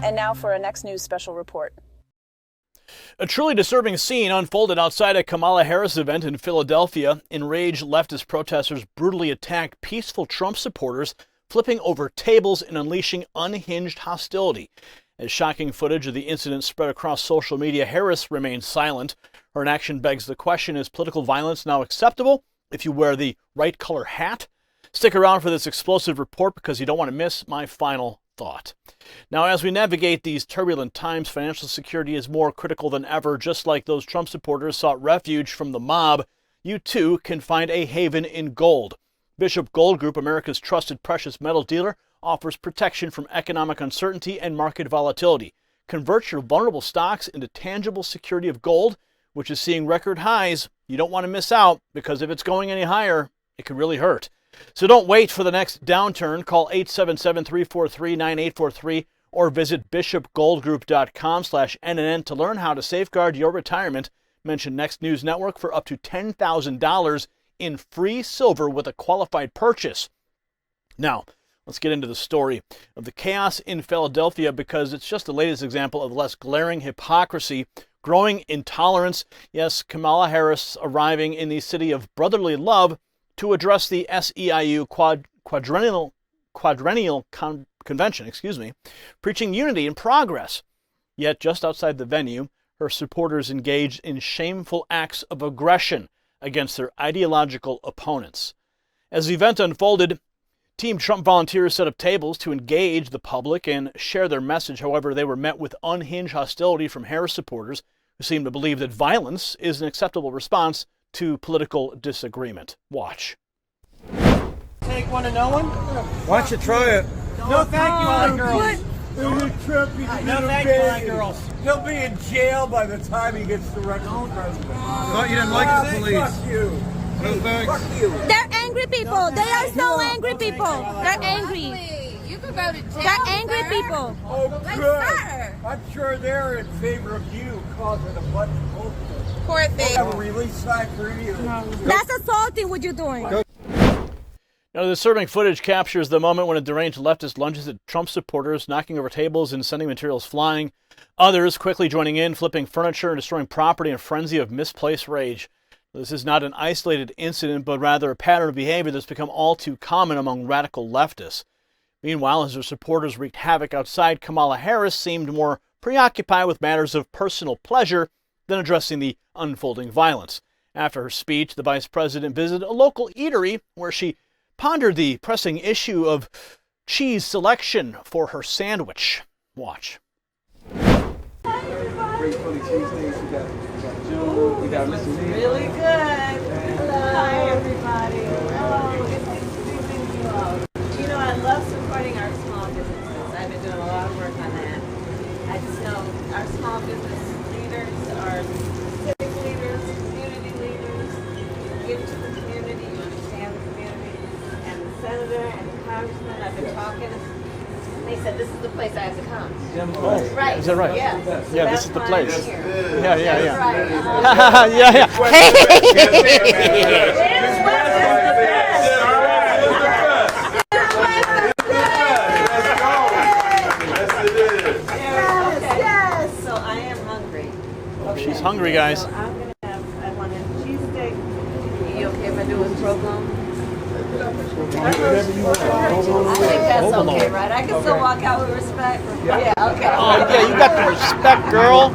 And now for our next news special report. A truly disturbing scene unfolded outside a Kamala Harris event in Philadelphia. Enraged leftist protesters brutally attacked peaceful Trump supporters, flipping over tables and unleashing unhinged hostility. As shocking footage of the incident spread across social media, Harris remained silent. Her inaction begs the question, is political violence now acceptable if you wear the right color hat? Stick around for this explosive report because you don't want to miss my final thought. Now, as we navigate these turbulent times, financial security is more critical than ever. Just like those Trump supporters sought refuge from the mob, you too can find a haven in gold. Bishop Gold Group, America's trusted precious metal dealer, offers protection from economic uncertainty and market volatility. Convert your vulnerable stocks into tangible security of gold, which is seeing record highs. You don't want to miss out, because if it's going any higher, it could really hurt. So don't wait for the next downturn. Call 877-343-9843 or visit bishopgoldgroup.com/NNN to learn how to safeguard your retirement. Mention Next News Network for up to $10,000 in free silver with a qualified purchase. Now, let's get into the story of the chaos in Philadelphia, because it's just the latest example of less glaring hypocrisy, growing intolerance. Yes, Kamala Harris arriving in the city of brotherly love to address the SEIU Quadrennial Convention, preaching unity and progress. Yet just outside the venue, her supporters engaged in shameful acts of aggression against their ideological opponents. As the event unfolded, Team Trump volunteers set up tables to engage the public and share their message. However, they were met with unhinged hostility from Harris supporters who seem to believe that violence is an acceptable response to political disagreement. Watch. Take one to no one? Why don't you try it? No, thank you, other girls. No, thank you, other girls. He'll be in jail by the time he gets the record president. Thought you didn't like the police. Fuck you. No thanks. Fuck you. They're angry people. They are so angry people. They're angry. You could go to jail. They're angry people. Oh, good. I'm sure they're in favor of you causing a bunch of bullshit. Poor thing. Have a release sign for you. That's assaulting what you're doing. Now, the disturbing footage captures the moment when a deranged leftist lunges at Trump supporters, knocking over tables and sending materials flying. Others quickly joining in, flipping furniture and destroying property in a frenzy of misplaced rage. This is not an isolated incident, but rather a pattern of behavior that's become all too common among radical leftists. Meanwhile, as their supporters wreaked havoc outside, Kamala Harris seemed more preoccupied with matters of personal pleasure than addressing the unfolding violence. After her speech, the vice president visited a local eatery where she pondered the pressing issue of cheese selection for her sandwich. Watch. Great Philly cheesesteaks. We got June. We got Mr. Lee. Really good. Hello. Hi, everybody. Oh, it's nice to be with you all. You know, I love supporting our small businesses. I've been doing a lot of work on that. I just know our small business leaders, our civic leaders, community leaders, give to the community, you understand the community. And the senator and the congressman, I've been talking. They said this is the place I have to come. Oh, right. Is that right? Yeah. So yeah, this is the place. Yeah. Right. Yeah. Yes. So I am hungry. Oh, she's hungry, guys. So I'm gonna have. I want a cheesesteak. Are you okay if I do a provolone? I think that's okay, right? I can still walk out with respect. Yeah, okay. Oh, yeah, you got the respect, girl.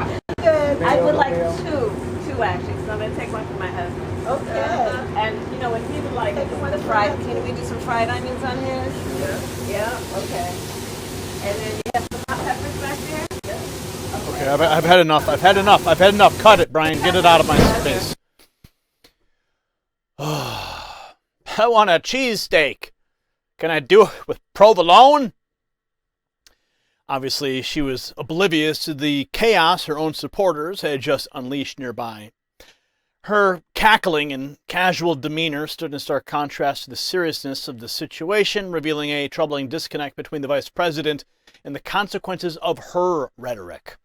I would like two actually, so I'm going to take one for my husband. Okay. And, you know, when people like the fried, can we do some fried onions on his? Yeah, okay. And then you have some hot peppers back there? Yeah. Okay, I've had enough. I've had enough. Cut it, Brian. Get it out of my face. I want a cheesesteak. Can I do it with provolone? Obviously, she was oblivious to the chaos her own supporters had just unleashed nearby. Her cackling and casual demeanor stood in stark contrast to the seriousness of the situation, revealing a troubling disconnect between the vice president and the consequences of her rhetoric.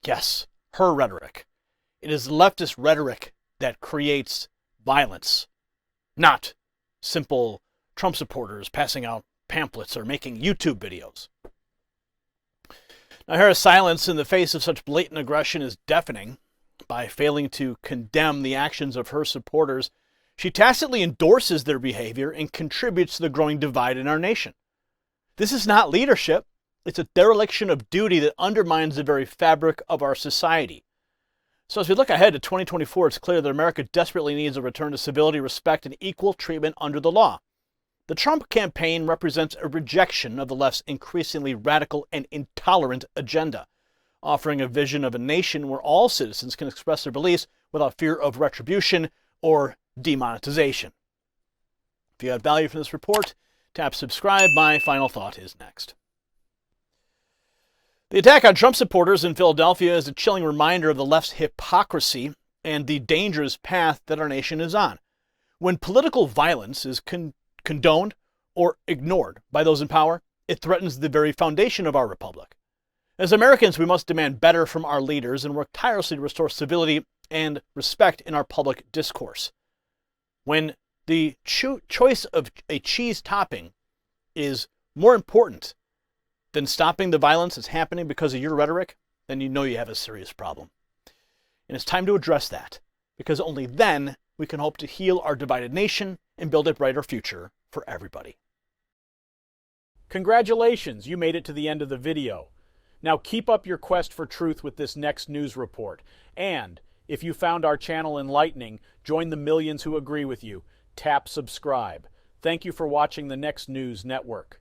Yes, her rhetoric. It is leftist rhetoric that creates violence, not simple Trump supporters passing out pamphlets or making YouTube videos. Now, Harris' silence in the face of such blatant aggression is deafening. By failing to condemn the actions of her supporters, she tacitly endorses their behavior and contributes to the growing divide in our nation. This is not leadership. It's a dereliction of duty that undermines the very fabric of our society. So as we look ahead to 2024, it's clear that America desperately needs a return to civility, respect, and equal treatment under the law. The Trump campaign represents a rejection of the left's increasingly radical and intolerant agenda, offering a vision of a nation where all citizens can express their beliefs without fear of retribution or demonetization. If you got value from this report, tap subscribe. My final thought is next. The attack on Trump supporters in Philadelphia is a chilling reminder of the left's hypocrisy and the dangerous path that our nation is on. When political violence is condoned or ignored by those in power, it threatens the very foundation of our republic. As Americans, we must demand better from our leaders and work tirelessly to restore civility and respect in our public discourse. When the choice of a cheese topping is more important than stopping the violence that's happening because of your rhetoric, then you know you have a serious problem. And it's time to address that, because only then we can hope to heal our divided nation and build a brighter future for everybody. Congratulations, you made it to the end of the video. Now keep up your quest for truth with this next news report. And if you found our channel enlightening, join the millions who agree with you. Tap subscribe. Thank you for watching the Next News Network.